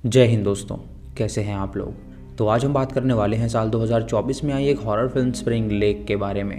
जय हिंद दोस्तों, कैसे हैं आप लोग। तो आज हम बात करने वाले हैं साल 2024 में आई एक हॉरर फिल्म स्प्रिंग लेक के बारे में।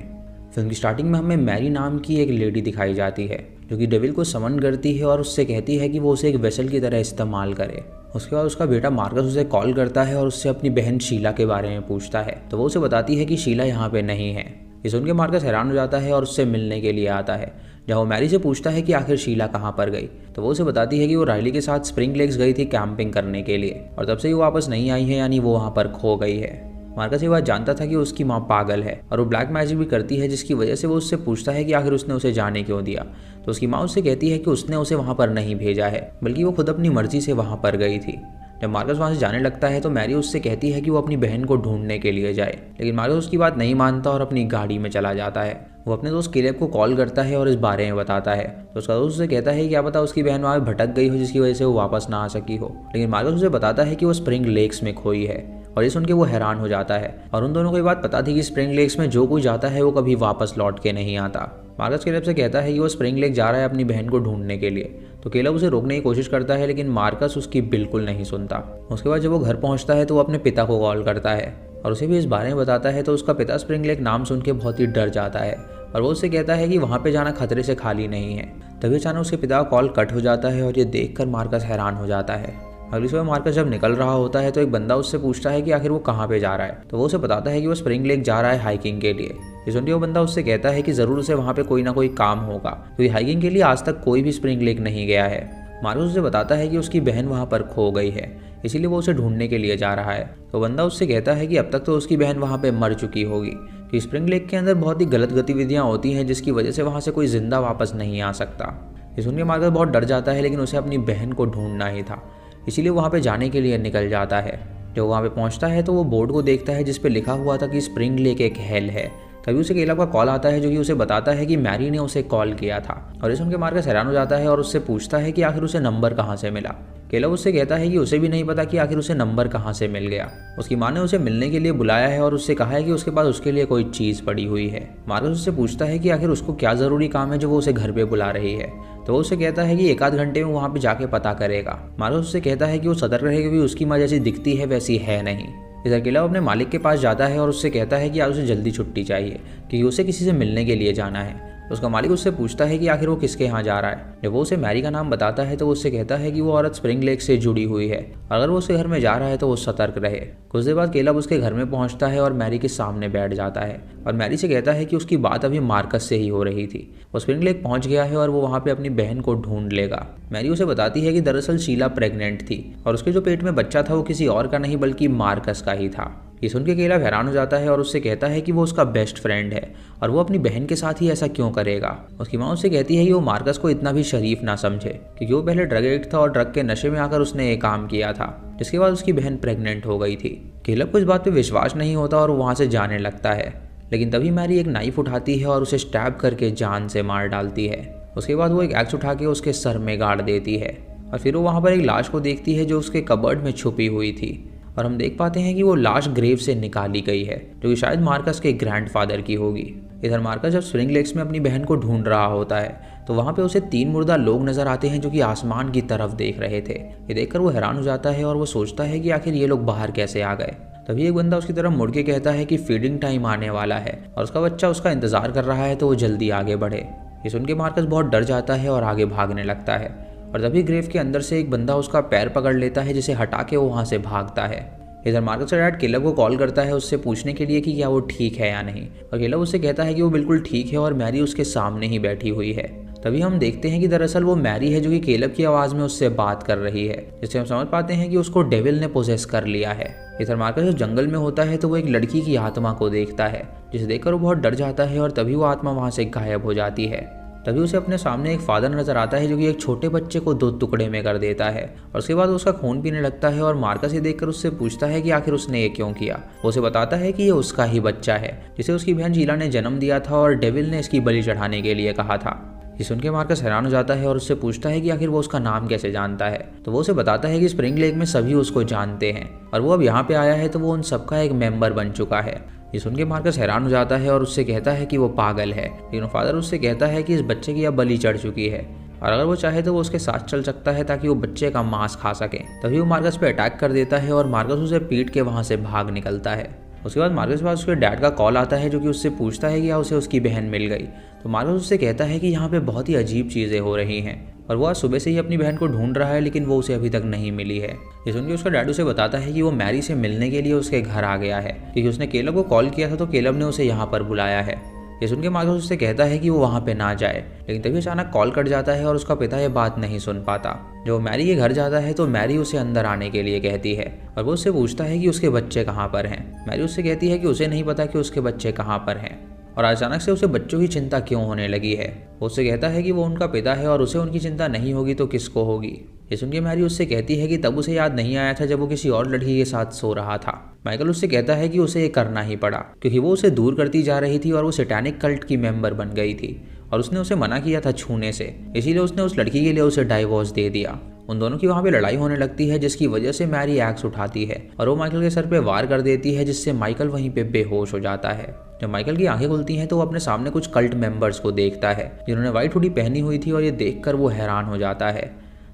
फिल्म की स्टार्टिंग में हमें मैरी नाम की एक लेडी दिखाई जाती है जो कि डेविल को समन करती है और उससे कहती है कि वो उसे एक वेसल की तरह इस्तेमाल करे। उसके बाद उसका बेटा मार्कस उसे कॉल करता है और उससे अपनी बहन शीला के बारे में पूछता है, तो वो उसे बताती है कि शीला यहाँ पे नहीं है। ये सुन के मार्कस हैरान हो जाता है और उससे मिलने के लिए आता है। जब वो मैरी से पूछता है कि आखिर शीला कहाँ पर गई, तो वो उसे बताती है कि वो राइली के साथ स्प्रिंग लेक्स गई थी कैंपिंग करने के लिए और तब से ही वो वापस नहीं आई है, यानी वो वहाँ पर खो गई है। मार्कस ये बात जानता था कि उसकी माँ पागल है और वो ब्लैक मैजिक भी करती है, जिसकी वजह से वो उससे पूछता है कि आखिर उसने उसे जाने क्यों दिया। तो उसकी माँ उससे कहती है कि उसने उसे वहाँ पर नहीं भेजा है, बल्कि वो खुद अपनी मर्जी से वहाँ पर गई थी। जब मार्कस वहाँ से जाने लगता है तो मैरी उससे कहती है कि वो अपनी बहन को ढूंढने के लिए जाए, लेकिन मार्कस उसकी बात नहीं मानता और अपनी गाड़ी में चला जाता है। वो अपने दोस्त केलेब को कॉल करता है और इस बारे में बताता है, तो उसका दोस्त उसे कहता है कि क्या पता उसकी बहन वहाँ भटक गई हो, जिसकी वजह से वो वापस ना आ सकी हो। लेकिन मार्कस उसे बताता है कि वो स्प्रिंग लेक्स में खोई है और ये सुन के वो हैरान हो जाता है। और उन दोनों को ये बात पता थी कि स्प्रिंग लेक्स में जो कोई जाता है वो कभी वापस लौट के नहीं आता। मार्कस केलेब से कहता है कि वो स्प्रिंग लेक जा रहा है अपनी बहन को ढूंढने के लिए, तो केलेब उसे रोकने की कोशिश करता है, लेकिन मार्कस उसकी बिल्कुल नहीं सुनता। उसके बाद जब वो घर पहुंचता है तो वो अपने पिता को कॉल करता है और उसे भी इस बारे में बताता है। तो उसका पिता स्प्रिंग लेक नाम सुन के बहुत ही डर जाता है और वो उससे कहता है कि वहाँ पे जाना खतरे से खाली नहीं है। तभी अचानक उसके पिता का कॉल कट हो जाता है और ये देखकर मार्कस हैरान हो जाता है। अगली सुबह मार्कस जब निकल रहा होता है तो एक बंदा उससे पूछता है कि आखिर वो कहाँ पे जा रहा है, तो वो उसे बताता है कि वो स्प्रिंग लेक जा रहा है हाइकिंग के लिए। ये सुन के वो बंदा उससे कहता है कि ज़रूर उसे वहाँ पे कोई ना कोई काम होगा, क्योंकि हाइकिंग के लिए आज तक कोई भी स्प्रिंग लेक नहीं गया है। मार्कस उसे बताता है कि उसकी बहन वहाँ पर खो गई है, इसीलिए वो उसे ढूंढने के लिए जा रहा है। तो बंदा उससे कहता है कि अब तक तो उसकी बहन वहाँ पे मर चुकी होगी, कि स्प्रिंग लेक के अंदर बहुत ही गलत गतिविधियाँ होती हैं, जिसकी वजह से वहाँ से कोई जिंदा वापस नहीं आ सकता। ये सुन के मार्कस बहुत डर जाता है, लेकिन उसे अपनी बहन को ढूंढना ही था, इसीलिए वहाँ पे जाने के लिए निकल जाता है। जब वहाँ पे पहुँचता है तो वो बोर्ड को देखता है जिस पे लिखा हुआ था कि स्प्रिंग लेक एक हेल है। तभी उसे केलेब का कॉल आता है जो कि उसे बताता है कि मैरी ने उसे कॉल किया था। और इस सुन के मार्कस हैरान हो जाता है और उससे पूछता है कि आखिर उसे नंबर कहाँ से मिला। केलेब उससे कहता है कि उसे भी नहीं पता कि आखिर उसे नंबर कहाँ से मिल गया। उसकी माँ ने उसे मिलने के लिए बुलाया है और उससे कहा है कि उसके पास उसके लिए कोई चीज़ पड़ी हुई है। मार्कस उससे पूछता है कि आखिर उसको क्या ज़रूरी काम है जो वो उसे घर पे बुला रही है, तो वो उसे कहता है कि 1 आध घंटे में वहाँ पे जाके पता करेगा। मार्कस उससे कहता है कि वो सतर्क रहे, क्योंकि उसकी माँ जैसी दिखती है वैसी है नहीं। इधर केलेब अपने मालिक के पास जाता है और उससे कहता है कि आज उसे जल्दी छुट्टी चाहिए, क्योंकि उसे किसी से मिलने के लिए जाना है। उसका मालिक उससे पूछता है कि आखिर वो किसके यहाँ जा रहा है। जब वो उसे मैरी का नाम बताता है तो वो उससे कहता है कि वो औरत स्प्रिंग लेक से जुड़ी हुई है, अगर वो उसके घर में जा रहा है तो वो सतर्क रहे। कुछ देर बाद केलेब उसके घर में पहुंचता है और मैरी के सामने बैठ जाता है और मैरी से कहता है कि उसकी बात अभी मार्कस से ही हो रही थी। वो स्प्रिंग लेक पहुंच गया है और वो वहाँ पे अपनी बहन को ढूंढ लेगा। मैरी उसे बताती है कि दरअसल शीला प्रेग्नेंट थी और उसके जो पेट में बच्चा था वो किसी और का नहीं बल्कि मार्कस का ही था। ये सुन के केलेब हैरान हो जाता है और उससे कहता है कि वो उसका बेस्ट फ्रेंड है और वो अपनी बहन के साथ ही ऐसा क्यों करेगा। उसकी माँ उससे कहती है कि वो मार्कस को इतना भी शरीफ ना समझे, क्योंकि वो पहले ड्रग एडिक्ट था और ड्रग के नशे में आकर उसने ये काम किया था, जिसके बाद उसकी बहन प्रेग्नेंट हो गई थी। केलेब को इस बात पे विश्वास नहीं होता और वो वहाँ से जाने लगता है, लेकिन तभी मैरी एक नाइफ उठाती है और उसे स्टैब करके जान से मार डालती है। उसके बाद वो एक एक्स उठा के उसके सर में गाड़ देती है और फिर वो वहाँ पर एक लाश को देखती है जो उसके कबर्ड में छुपी हुई थी। और हम देख पाते हैं कि वो लाश ग्रेव से निकाली गई है, जो कि शायद मार्कस के ग्रैंडफादर की होगी। इधर मार्कस जब स्प्रिंग लेक्स में अपनी बहन को ढूंढ रहा होता है तो वहाँ पे उसे 3 मुर्दा लोग नजर आते हैं जो कि आसमान की तरफ देख रहे थे। ये देखकर वो हैरान हो जाता है और वो सोचता है कि आखिर ये लोग बाहर कैसे आ गए। तभी एक बंदा उसकी तरफ मुड़ के कहता है कि फीडिंग टाइम आने वाला है और उसका बच्चा उसका इंतजार कर रहा है, तो वो जल्दी आगे बढ़े। ये सुन के मार्कस बहुत डर जाता है और आगे भागने लगता है और तभी ग्रेव के अंदर से एक बंदा उसका पैर पकड़ लेता है, जिसे हटा के वो वहाँ से भागता है। इधर मार्कस का डैड केलेब को कॉल करता है उससे पूछने के लिए कि क्या वो ठीक है या नहीं, और केलेब उससे कहता है कि वो बिल्कुल ठीक है और मैरी उसके सामने ही बैठी हुई है। तभी हम देखते हैं कि दरअसल वो मैरी है जो कि केलेब की आवाज़ में उससे बात कर रही है, जिससे हम समझ पाते हैं कि उसको डेविल ने पोजेस कर लिया है। इधर मार्कस जब जंगल में होता है तो वो एक लड़की की आत्मा को देखता है, जिसे देखकर वो बहुत डर जाता है और तभी वो आत्मा वहाँ से गायब हो जाती है। तभी उसे अपने सामने एक फादर नजर आता है जो कि एक छोटे बच्चे को 2 टुकड़े में कर देता है और उसके बाद उसका खून पीने लगता है। और मार्कस ये देखकर उससे पूछता है कि आखिर उसने ये क्यों किया। वो उसे बताता है कि ये उसका ही बच्चा है जिसे उसकी बहन शीला ने जन्म दिया था और डेविल ने इसकी बलि चढ़ाने के लिए कहा था। ये सुन के मार्कस हैरान हो जाता है और उससे पूछता है कि आखिर वो उसका नाम कैसे जानता है। तो वो उसे बताता है कि स्प्रिंग लेक में सभी उसको जानते हैं और वो अब यहाँ पे आया है तो वो उन सबका एक मेंबर बन चुका है। ये सुन के मार्कस हैरान हो जाता है और उससे कहता है कि वो पागल है, लेकिन फादर उससे कहता है कि इस बच्चे की अब बलि चढ़ चुकी है। और अगर वो चाहे तो वो उसके साथ चल सकता है ताकि वो बच्चे का मांस खा सके। तभी वो मार्कस पे अटैक कर देता है और मार्कस उसे पीट के वहाँ से भाग निकलता है। उसके बाद मार्कस के पास उसके डैड का कॉल आता है जो कि उससे पूछता है कि क्या उसे उसकी बहन मिल गई। तो मार्कस उससे कहता है कि यहाँ पे बहुत ही अजीब चीज़ें हो रही हैं और वो आज सुबह से ही अपनी बहन को ढूंढ रहा है लेकिन वो उसे अभी तक नहीं मिली है। ये सुन के उसका डैड उसे बताता है कि वो मैरी से मिलने के लिए उसके घर आ गया है क्योंकि उसने केलब को कॉल किया था तो केलब ने उसे यहाँ पर बुलाया है। ये सुन के मार्कस उससे कहता है कि वो वहाँ पे ना जाए, लेकिन तभी अचानक कॉल कट जाता है और उसका पिता ये बात नहीं सुन पाता। जब वो मैरी के घर जाता है तो मैरी उसे अंदर आने के लिए कहती है और वो उससे पूछता है कि उसके बच्चे कहाँ पर हैं। मैरी उससे कहती है कि उसे नहीं पता कि उसके बच्चे कहाँ पर हैं और अचानक से उसे बच्चों की चिंता क्यों होने लगी है। वो उससे कहता है कि वो उनका पिता है और उसे उनकी चिंता नहीं होगी तो किसको होगी। ये सुन के मैरी उससे कहती है कि तब उसे याद नहीं आया था जब वो किसी और लड़की के साथ सो रहा था। माइकल उससे कहता है कि उसे ये करना ही पड़ा क्योंकि वो उसे दूर करती जा रही थी और वो सैटेनिक कल्ट की मेंबर बन गई थी और उसने उसे मना किया था छूने से, इसीलिए उसने उस लड़की के लिए उसे डाइवोर्स दे दिया। उन दोनों की वहाँ पे लड़ाई होने लगती है जिसकी वजह से मैरी एक्स उठाती है और वो माइकल के सर पे वार कर देती है जिससे माइकल वहीं पे बेहोश हो जाता है। जब माइकल की आंखें खुलती हैं तो वो अपने सामने कुछ कल्ट मेंबर्स को देखता है जिन्होंने व्हाइट हुडी पहनी हुई थी और ये देखकर वो हैरान हो जाता है।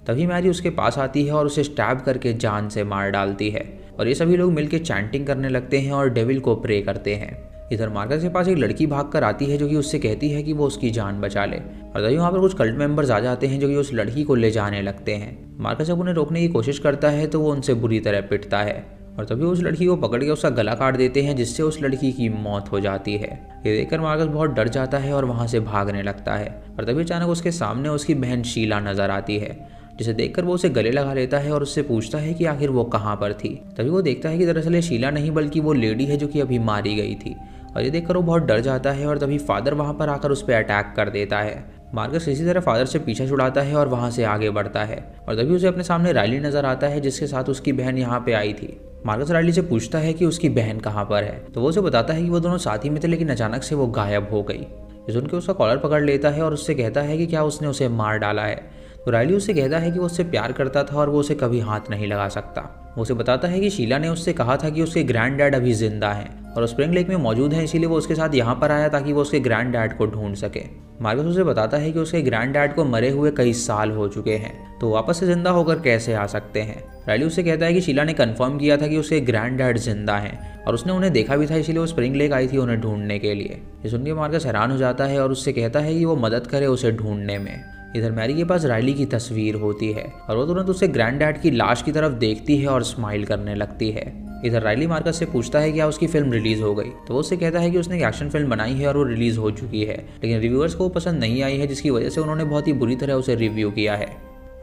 तभी मैरी उसके पास आती है और उसे स्टैब करके जान से मार डालती है और ये सभी लोग मिलकर चैंटिंग करने लगते हैं और डेविल को प्रे करते हैं। इधर मार्कस के पास एक लड़की भागकर आती है जो कि उससे कहती है कि वो उसकी जान बचा ले और तभी वहाँ पर कुछ कल्ट मेंबर्स आ जाते हैं जो कि उस लड़की को ले जाने लगते हैं। मार्कस जब उन्हें रोकने की कोशिश करता है तो वो उनसे बुरी तरह पिटता है और तभी उस लड़की को पकड़ के उसका गला काट देते हैं जिससे उस लड़की की मौत हो जाती है। ये देखकर मार्कस बहुत डर जाता है और वहाँ से भागने लगता है और तभी अचानक उसके सामने उसकी बहन शीला नजर आती है जिसे देखकर वो उसे गले लगा लेता है और उससे पूछता है कि आखिर वो कहाँ पर थी। तभी वो देखता है कि दरअसल ये शीला नहीं बल्कि वो लेडी है जो कि अभी मारी गई थी और ये देखकर वो बहुत डर जाता है और तभी फादर वहाँ पर आकर उस पर अटैक कर देता है। मार्कस इसी तरह फादर से पीछा छुड़ाता है और वहाँ से आगे बढ़ता है और तभी उसे अपने सामने राइली नजर आता है जिसके साथ उसकी बहन यहाँ पे आई थी। मार्कस राइली से पूछता है कि उसकी बहन कहाँ पर है तो वो उसे बताता है कि वो दोनों साथ ही में थे लेकिन अचानक से वो गायब हो गई। ये सुनकर उसका कॉलर पकड़ लेता है और उससे कहता है कि क्या उसने उसे मार डाला है। तो राइली उससे कहता है कि वो उससे प्यार करता था और वो उसे कभी हाथ नहीं लगा सकता। वो उसे बताता है कि शीला ने उससे कहा था कि उसके ग्रैंड डैड अभी जिंदा हैं और स्प्रिंग लेक में मौजूद हैं, इसीलिए वो उसके साथ यहाँ पर आया ताकि वो उसके ग्रैंड डैड को ढूंढ सके। मार्कस उसे बताता है कि उसके ग्रैंड डैड को मरे हुए कई साल हो चुके हैं तो वापस से जिंदा होकर कैसे आ सकते हैं। राइली उससे कहता है कि शीला ने कंफर्म किया था कि उसके ग्रैंड डैड जिंदा हैं और उसने उन्हें देखा भी था, इसीलिए वो स्प्रिंग लेक आई थी उन्हें ढूंढने के लिए। ये सुनकर मार्कस हैरान हो जाता है और उससे कहता है कि वो मदद करे उसे ढूंढने में। इधर मैरी के पास राइली की तस्वीर होती है और वो तुरंत उससे ग्रैंड डैड की लाश की तरफ देखती है और स्माइल करने लगती है। इधर राइली मार्कस से पूछता है कि क्या उसकी फिल्म रिलीज हो गई तो वो उससे कहता है कि उसने एक एक्शन फिल्म बनाई है और वो रिलीज हो चुकी है लेकिन रिव्यूअर्स को वो पसंद नहीं आई है जिसकी वजह से उन्होंने बहुत ही बुरी तरह उसे रिव्यू किया है।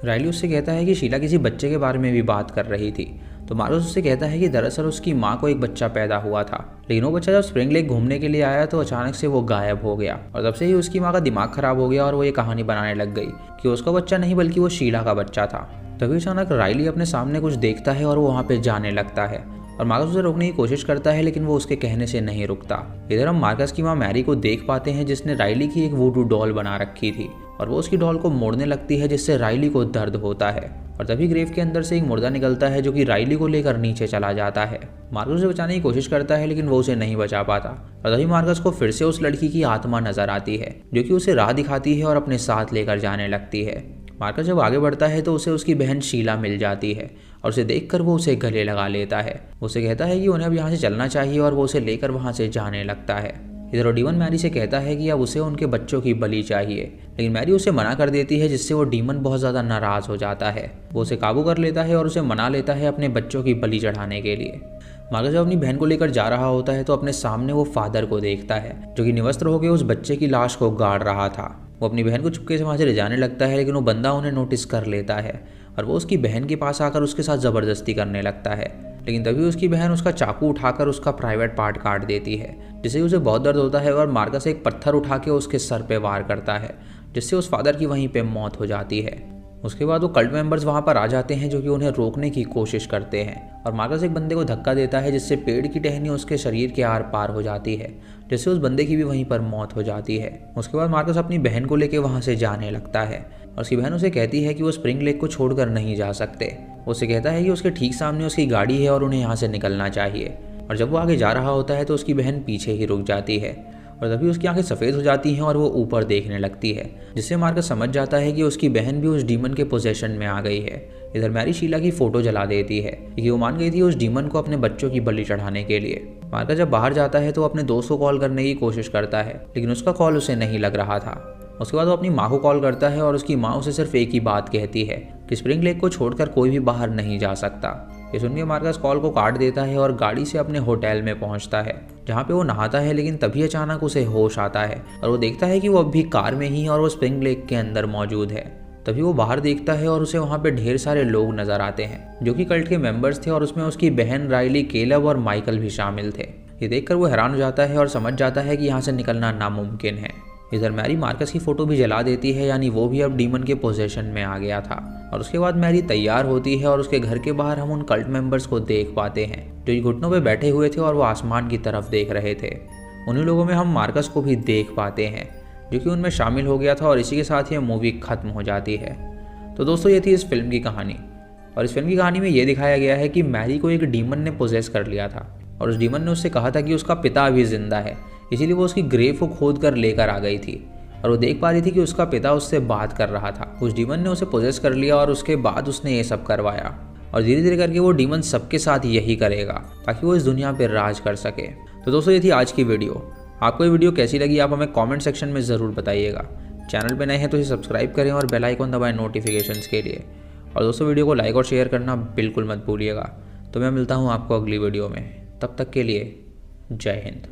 राइली उससे कहता है कि शीला किसी बच्चे के बारे में भी बात कर रही थी तो मार्कस उससे कहता है कि दरअसल उसकी माँ को एक बच्चा पैदा हुआ था लेकिन वो बच्चा जब स्प्रिंग लेक घूमने के लिए आया तो अचानक से वो गायब हो गया और तब से ही उसकी माँ का दिमाग खराब हो गया और वो ये कहानी बनाने लग गई कि उसका बच्चा नहीं बल्कि वो शीला का बच्चा था। तभी अचानक राइली अपने सामने कुछ देखता है और वो वहाँ पे जाने लगता है और मार्कस उसे रोकने की कोशिश करता है लेकिन वो उसके कहने से नहीं रुकता। इधर हम मार्कस की माँ मैरी को देख पाते हैं जिसने राइली की एक वूडू डॉल बना रखी थी और वो उसकी डॉल को मोड़ने लगती है जिससे राइली को दर्द होता है और तभी ग्रेव के अंदर से एक मुर्दा निकलता है जो कि राइली को लेकर नीचे चला जाता है। मार्कस उसे बचाने की कोशिश करता है लेकिन वो उसे नहीं बचा पाता और तभी मार्कस को फिर से उस लड़की की आत्मा नजर आती है जो कि उसे राह दिखाती है और अपने साथ लेकर जाने लगती है। मार्कस जब आगे बढ़ता है तो उसे उसकी बहन शीला मिल जाती है और उसे देखकर वो उसे गले लगा लेता है। उसे कहता है कि उन्हें अब यहाँ से चलना चाहिए और वो उसे लेकर वहाँ से जाने लगता है। इधर ओडीवन मैरी से कहता है कि अब उसे उनके बच्चों की बलि चाहिए लेकिन मैरी उसे मना कर देती है जिससे वो डीमन बहुत ज़्यादा नाराज़ हो जाता है। वो उसे काबू कर लेता है और उसे मना लेता है अपने बच्चों की बलि चढ़ाने के लिए। मार्कस जब अपनी बहन को लेकर जा रहा होता है तो अपने सामने वो फादर को देखता है जो कि निवस्त्र होकर उस बच्चे की लाश को गाड़ रहा था। वो अपनी बहन को चुपके से वहाँ से ले जाने लगता है लेकिन वो बंदा उन्हें नोटिस कर लेता है और वो उसकी बहन के पास आकर उसके साथ ज़बरदस्ती करने लगता है लेकिन तभी उसकी बहन उसका चाकू उठाकर उसका प्राइवेट पार्ट काट देती है जिससे उसे बहुत दर्द होता है और मार्कस एक पत्थर उठा के उसके सर पे वार करता है जिससे उस फादर की वहीं पे मौत हो जाती है। उसके बाद वो कल्ट मेंबर्स वहाँ पर आ जाते हैं जो कि उन्हें रोकने की कोशिश करते हैं और मार्कस एक बंदे को धक्का देता है जिससे पेड़ की टहनी उसके शरीर के आर पार हो जाती है जिससे उस बंदे की भी वहीं पर मौत हो जाती है। उसके बाद मार्कस अपनी बहन को लेकर वहाँ से जाने लगता है और उसकी बहन उसे कहती है कि वो स्प्रिंग लेक को छोड़कर नहीं जा सकते। उसे कहता है कि उसके ठीक सामने उसकी गाड़ी है और उन्हें यहाँ से निकलना चाहिए और जब वो आगे जा रहा होता है तो उसकी बहन पीछे ही रुक जाती है और तभी उसकी आंखें सफ़ेद हो जाती हैं और वो ऊपर देखने लगती है, जिससे मार्कस समझ जाता है कि उसकी बहन भी उस डीमन के पोजेशन में आ गई है। इधर मैरी शीला की फ़ोटो जला देती है क्योंकि वो मान गई थी उस डीमन को अपने बच्चों की बलि चढ़ाने के लिए। मार्कस जब बाहर जाता है तो अपने दोस्त को कॉल करने की कोशिश करता है, लेकिन उसका कॉल उसे नहीं लग रहा था। उसके बाद वो अपनी माँ को कॉल करता है और उसकी माँ उसे सिर्फ एक ही बात कहती है कि स्प्रिंग लेक को छोड़कर कोई भी बाहर नहीं जा सकता। ये सुन के मार्कस कॉल को काट देता है और गाड़ी से अपने होटल में पहुंचता है, जहां पे वो नहाता है। लेकिन तभी अचानक उसे होश आता है और वो देखता है कि वो अब भी कार में ही और वो स्प्रिंग लेक के अंदर मौजूद है। तभी वो बाहर देखता है और उसे वहाँ पे ढेर सारे लोग नजर आते हैं जो कि कल्ट के मेंबर्स थे और उसमें उसकी बहन राइली, केलब और माइकल भी शामिल थे। ये देखकर वो हैरान हो जाता है और समझ जाता है कि यहाँ से निकलना नामुमकिन है। इधर मैरी मार्कस की फ़ोटो भी जला देती है, यानी वो भी अब डीमन के पोजेशन में आ गया था। और उसके बाद मैरी तैयार होती है और उसके घर के बाहर हम उन कल्ट मेंबर्स को देख पाते हैं जो घुटनों पे बैठे हुए थे और वो आसमान की तरफ देख रहे थे। उन्हीं लोगों में हम मार्कस को भी देख पाते हैं जो कि उनमें शामिल हो गया था और इसी के साथ ये मूवी ख़त्म हो जाती है। तो दोस्तों, ये थी इस फिल्म की कहानी। और इस फिल्म की कहानी में ये दिखाया गया है कि मैरी को एक डीमन ने पोजेस कर लिया था और उस डीमन ने उससे कहा था कि उसका पिता अभी जिंदा है, इसीलिए वो उसकी ग्रेव को खोद कर लेकर आ गई थी। और वो देख पा रही थी कि उसका पिता उससे बात कर रहा था। उस डीमन ने उसे पोजेस कर लिया और उसके बाद उसने ये सब करवाया और धीरे धीरे करके वो डीमन सबके साथ यही करेगा ताकि वो इस दुनिया पर राज कर सके। तो दोस्तों, ये थी आज की वीडियो। आपको ये वीडियो कैसी लगी आप हमें कमेंट सेक्शन में ज़रूर बताइएगा। चैनल पे नए हैं तो इसे सब्सक्राइब करें और बेल आइकन दबाएं नोटिफिकेशंस के लिए। और दोस्तों, वीडियो को लाइक और शेयर करना बिल्कुल मत भूलिएगा। तो मैं मिलता हूँ आपको अगली वीडियो में, तब तक के लिए जय हिंद।